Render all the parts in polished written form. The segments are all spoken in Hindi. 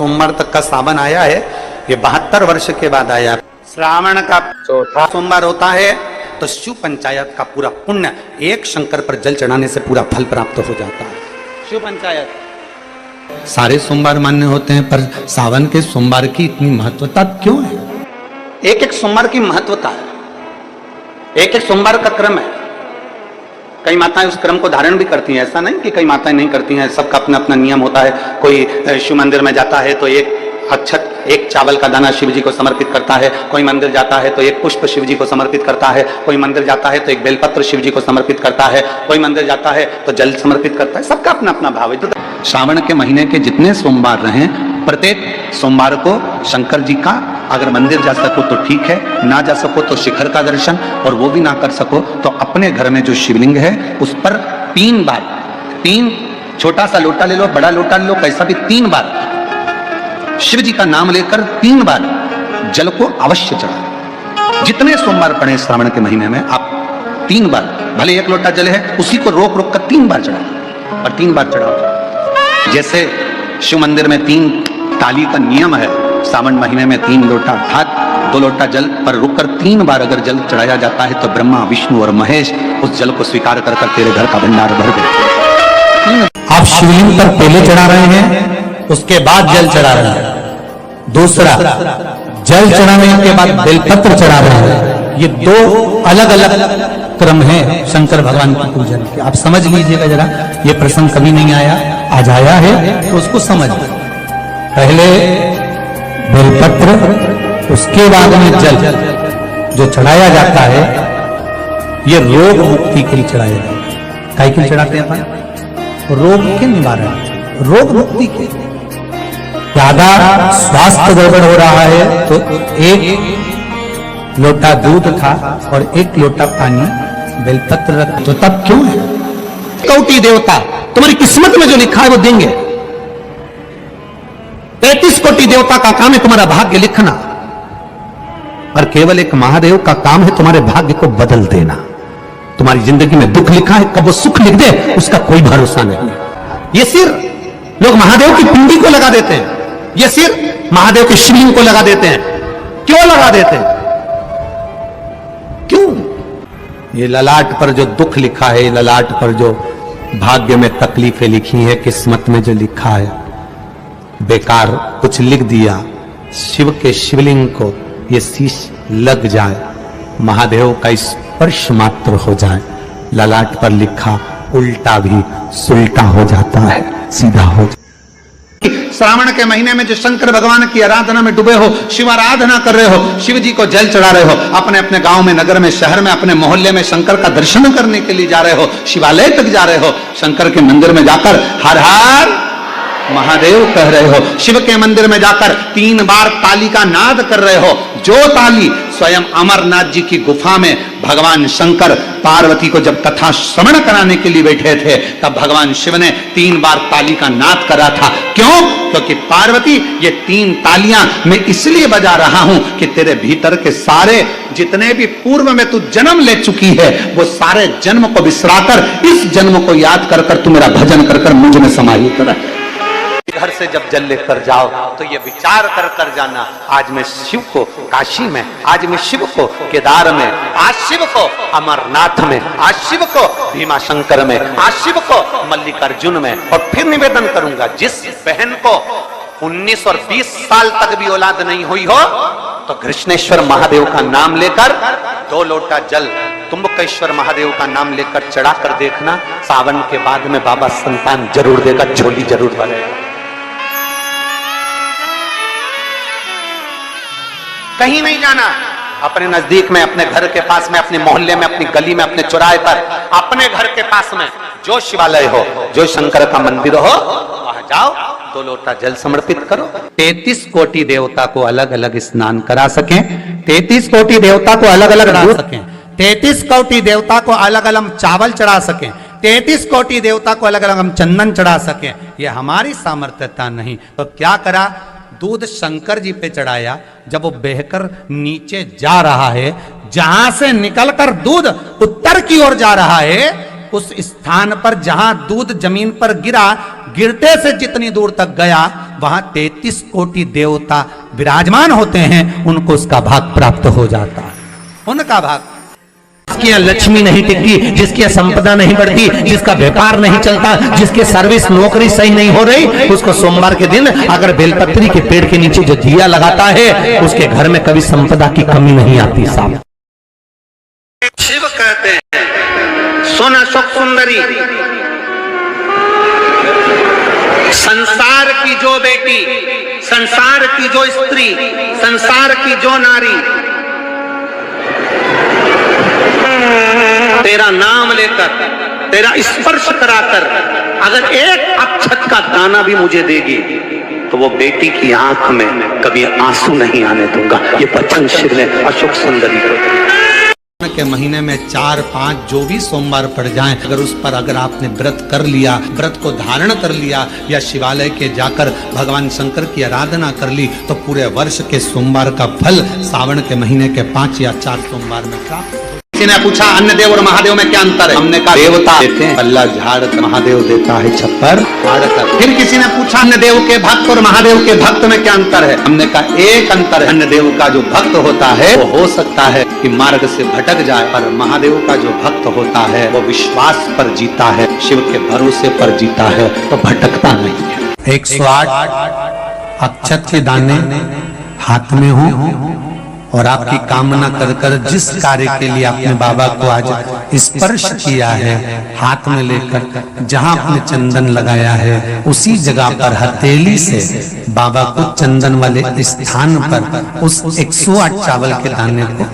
सोमवार तक का सावन आया है, ये 72 वर्ष के बाद आया। श्रावण का चौथा सोमवार होता है तो शिव पंचायत का पूरा पुण्य एक शंकर पर जल चढ़ाने से पूरा फल प्राप्त हो जाता है। शिव पंचायत सारे सोमवार मान्य होते हैं, पर सावन के सोमवार की इतनी महत्वता क्यों है? एक एक सोमवार की महत्वता है, एक एक सोमवार का क्रम है। कई माताएं उस क्रम को धारण भी करती हैं, ऐसा नहीं कि कई माताएं नहीं करती हैं, सबका अपना अपना नियम होता है। कोई शिव मंदिर में जाता है तो एक अक्षत, एक चावल का दाना शिव जी को समर्पित करता है, कोई मंदिर जाता है तो एक पुष्प शिव जी को समर्पित करता है, कोई मंदिर जाता है तो एक बेलपत्र शिव जी को समर्पित करता है, कोई मंदिर जाता है तो जल समर्पित करता है। सबका अपना अपना भाव है। श्रावण के महीने के जितने सोमवार रहे, प्रत्येक सोमवार को शंकर जी का अगर मंदिर जा सको तो ठीक है, ना जा सको तो शिखर का दर्शन, और वो भी ना कर सको तो अपने घर में जो शिवलिंग है उस पर 3 बार, 3 छोटा सा लोटा ले लो, बड़ा लोटा ले लो, कैसा भी 3 बार शिव जी का नाम लेकर 3 बार जल को अवश्य चढ़ाओ। जितने सोमवार पड़े श्रावण के महीने में आप 3 बार, भले 1 लोटा जल है उसी को रोक रोक कर 3 बार चढ़ाओ, और 3 बार चढ़ाओ। जैसे शिव मंदिर में 3 ताली का नियम है, सावन महीने में 3 लोटा भात, 2 लोटा जल पर रुककर 3 बार अगर जल चढ़ाया जाता है तो ब्रह्मा, विष्णु और महेश उस जल को स्वीकार कर तेरे घर का भंडार भर दे। आप शिवलिंग पर पहले चढ़ा रहे हैं, उसके बाद जल चढ़ा रहे हैं। दूसरा, जल चढ़ाने के बाद बेलपत्र चढ़ा रहे हैं। ये 2 अलग अलग क्रम है शंकर भगवान की पूजन के। आप समझ लीजिएगा जरा, ये प्रसंग कभी नहीं आया, आज आया है तो उसको समझ। पहले बेलपत्र, उसके बाद में जल जो चढ़ाया जाता है, ये रोग मुक्ति के लिए चढ़ाया जाता है। काय के लिए चढ़ाते हैं अपन? रोग के निवारण, रोग मुक्ति के। ज्यादा स्वास्थ्य गड़बड़ हो रहा है तो 1 लोटा दूध था और 1 लोटा पानी बेलपत्र रख, तो तब क्यों है? कौटी देवता तुम्हारी किस्मत में जो लिखा है वो देंगे। 33 कोटि देवता का काम है तुम्हारा भाग्य लिखना, और केवल एक महादेव का काम है तुम्हारे भाग्य को बदल देना। तुम्हारी जिंदगी में दुख लिखा है, कब वो सुख लिख दे उसका कोई भरोसा नहीं। ये सिर लोग महादेव की पिंडी को लगा देते हैं, ये सिर महादेव के शिवलिंग को लगा देते हैं। क्यों लगा देते हैं? क्यों? ये ललाट पर जो दुख लिखा है, ललाट पर जो भाग्य में तकलीफें लिखी है, किस्मत में जो लिखा है, बेकार कुछ लिख दिया, शिव के शिवलिंग को ये शीश लग जाए, महादेव का स्पर्श मात्र हो जाए, ललाट पर लिखा उल्टा भी सुल्टा हो जाता है, सीधा हो जाता। श्रावण के महीने में जो शंकर भगवान की आराधना में डूबे हो, शिव आराधना कर रहे हो, शिव जी को जल चढ़ा रहे हो, अपने अपने गांव में, नगर में, शहर में, अपने मोहल्ले में शंकर का दर्शन करने के लिए जा रहे हो, शिवालय तक जा रहे हो, शंकर के मंदिर में जाकर हर हर महादेव कह रहे हो, शिव के मंदिर में जाकर 3 बार ताली का नाद कर रहे हो। जो ताली स्वयं अमरनाथ जी की गुफा में भगवान शंकर पार्वती को जब कथा श्रवण कराने के लिए बैठे थे, तब भगवान शिव ने 3 बार ताली का नाद करा था। क्यों? क्योंकि पार्वती, ये 3 तालियां मैं इसलिए बजा रहा हूं कि तेरे भीतर के सारे जितने भी पूर्व में तू जन्म ले चुकी है, वो सारे जन्म को बिसराकर इस जन्म को याद कर कर तू मेरा भजन कर कर मुझ में समाहित रहे। घर से जब जल लेकर जाओ तो ये विचार कर कर जाना, आज मैं शिव को काशी में, आज मैं शिव को केदार में, आज शिव को अमरनाथ में, आज शिव को भीमा शंकर में, आज शिव को मल्लिकार्जुन में। और फिर निवेदन करूंगा, जिस बहन को 19 और 20 साल तक भी औलाद नहीं हुई हो तो कृष्णेश्वर महादेव का नाम लेकर 2 लोटा जल तुम्बकेश्वर महादेव का नाम लेकर चढ़ा कर देखना, सावन के बाद में बाबा संतान जरूर देगा, झोली जरूर भरेगा। कहीं नहीं जाना, अपने नजदीक में, अपने घर के पास में, अपने मोहल्ले में, अपनी गली में, अपने चौराहे पर, अपने घर के पास में जो शिवालय हो, जो शंकर का मंदिर हो, वहां जाओ, 2 लोटा जल समर्पित करो। 33 कोटि देवता को अलग अलग स्नान करा सकें, 33 कोटि देवता को अलग अलग चढ़ा सकें, 33 कोटि देवता को अलग अलग चावल चढ़ा सकें, 33 कोटि देवता को अलग अलग हम चंदन चढ़ा सकें, ये हमारी सामर्थ्यता नहीं। तो क्या करा? दूध शंकर जी पे चढ़ाया। जब वो बहकर नीचे जा रहा है, जहां से निकलकर दूध उत्तर की ओर जा रहा है, उस स्थान पर जहां दूध जमीन पर गिरा, गिरते से जितनी दूर तक गया वहां 33 कोटि देवता विराजमान होते हैं, उनको उसका भाग प्राप्त हो जाता है, उनका भाग। जिसकी यहाँ लक्ष्मी नहीं टिकती, जिसकी यहाँ संपदा नहीं बढ़ती, जिसका व्यापार नहीं चलता, जिसकी सर्विस नौकरी सही नहीं हो रही, उसको सोमवार के दिन अगर बेलपत्री के पेड़ के नीचे जो दिया लगाता है, उसके घर में कभी संपदा की कमी नहीं आती साहब। शिव कहते हैं सोना सुख सुंदरी, संसार की जो बेटी, संसार की जो स्त्री, संसार की जो नारी तेरा नाम लेकर, तेरा स्पर्श कराकर अगर एक अक्षत का दाना भी मुझे देगी तो वो बेटी की आंख में कभी आंसू नहीं आने दूंगा। ये वचन शिव ने अशोक सुंदरी के महीने में 4-5 जो भी सोमवार पड़ जाएं, अगर आपने व्रत कर लिया, व्रत को धारण कर लिया या शिवालय के जाकर भगवान शंकर की आराधना कर ली, तो पूरे वर्ष के सोमवार का फल सावन के महीने के 5 या 4 सोमवार में प्राप्त। किसी ने पूछा अन्य देव और महादेव में क्या अंतर है? हमने कहा देवता देते हैं पल्ला झाड़ कर, महादेव देता है छप्पर फाड़ कर। फिर किसी ने पूछा अन्य देव के भक्त और महादेव के भक्त में क्या अंतर है? हमने कहा एक अंतर है, अन्य देव का जो भक्त होता है वो हो सकता है कि मार्ग से भटक जाए, पर महादेव का जो भक्त होता है वो विश्वास पर जीता है, शिव के भरोसे पर जीता है, तो भटकता नहीं है। 108 अक्षत के दाने हाथ में हो और आपकी कामना कर कर जिस कार्य के लिए आपने बाबा को आज स्पर्श किया है, हाथ में लेकर जहां आपने चंदन लगाया है उसी जगह पर हथेली से बाबा को चंदन वाले स्थान पर उस 108 चावल के दाने को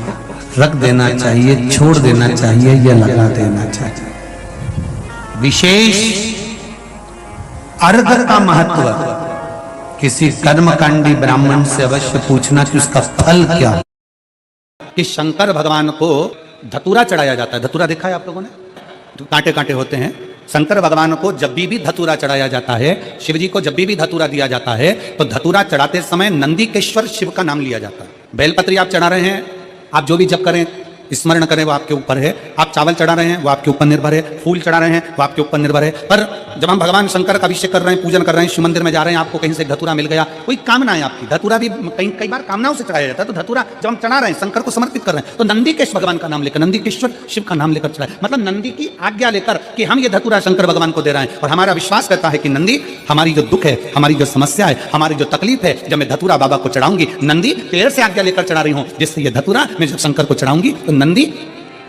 रख देना चाहिए, छोड़ देना चाहिए या लगा देना चाहिए। विशेष अर्घ का महत्व किसी कर्मकांडी ब्राह्मण से अवश्य पूछना कि उसका फल क्या है। कि शंकर भगवान को धतूरा चढ़ाया जाता है। धतूरा देखा है आप लोगों ने? कांटे कांटे होते हैं। शंकर भगवान को जब भी धतूरा चढ़ाया जाता है, शिव जी को जब भी धतूरा दिया जाता है, तो धतूरा चढ़ाते समय नंदीकेश्वर शिव का नाम लिया जाता है। बेलपत्री आप चढ़ा रहे हैं, आप जो भी जप करें स्मरण करें वो आपके ऊपर है। आप चावल चढ़ा रहे हैं वो आपके ऊपर निर्भर है। फूल चढ़ा रहे हैं वो आपके ऊपर निर्भर है। पर जब हम भगवान शंकर का अभिषेक कर रहे हैं, पूजन कर रहे हैं, शिव मंदिर में जा रहे हैं, आपको कहीं से धतूरा मिल गया, कोई कामना है आपकी, धतूरा भी कई बार कामनाओं से चढ़ाया जाता है। तो धतूरा जब हम चढ़ा रहे हैं, शंकर को समर्पित कर रहे हैं, तो नंदीकेश्वर भगवान का नाम लेकर, नंदीकेश्वर शिव का नाम लेकर चढ़ाए, मतलब नंदी की आज्ञा लेकर कि हम ये धतूरा शंकर भगवान को दे रहे हैं। और हमारा विश्वास कहता है कि नंदी हमारी जो दुख है, हमारी जो समस्या है, हमारी जो तकलीफ है, जब मैं धतूरा बाबा को चढ़ाऊंगी, नंदी तेरे से आज्ञा लेकर चढ़ा रही हूं, जिससे ये धतूरा मैं जब शंकर को चढ़ाऊंगी तो नंदी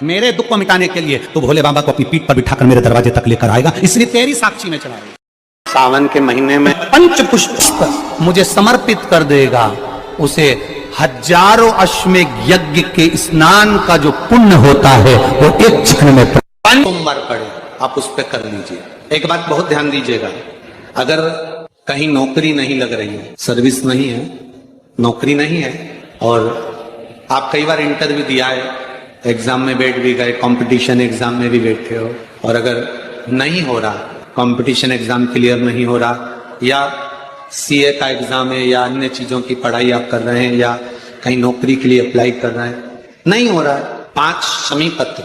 मेरे दुख को मिटाने के लिए तो भोले बाबा को अपनी पीठ पर बिठाकर मेरे दरवाजे तक लेकर आएगा, इसलिए तेरी साक्षी में चढ़ा रही। सावन के महीने में पंच पुष्प मुझे समर्पित कर देगा, उसे हजारों अश्वमेध यज्ञ के स्नान का जो पुण्य होता है वो एक क्षण में सोमवार पड़े, आप उस पर कर लीजिए। एक बात बहुत ध्यान दीजिएगा, अगर कहीं नौकरी नहीं लग रही है, सर्विस नहीं है, नौकरी नहीं है, और आप कई बार इंटरव्यू दिया है, एग्जाम में बैठ भी गए, कंपटीशन एग्जाम में भी बैठे हो, और अगर नहीं हो रहा, कंपटीशन एग्जाम क्लियर नहीं हो रहा, या सीए का एग्जाम है, या अन्य चीजों की पढ़ाई आप कर रहे हैं, या कहीं नौकरी के लिए अप्लाई कर रहे हैं, नहीं हो रहा है, 5 शमी पत्र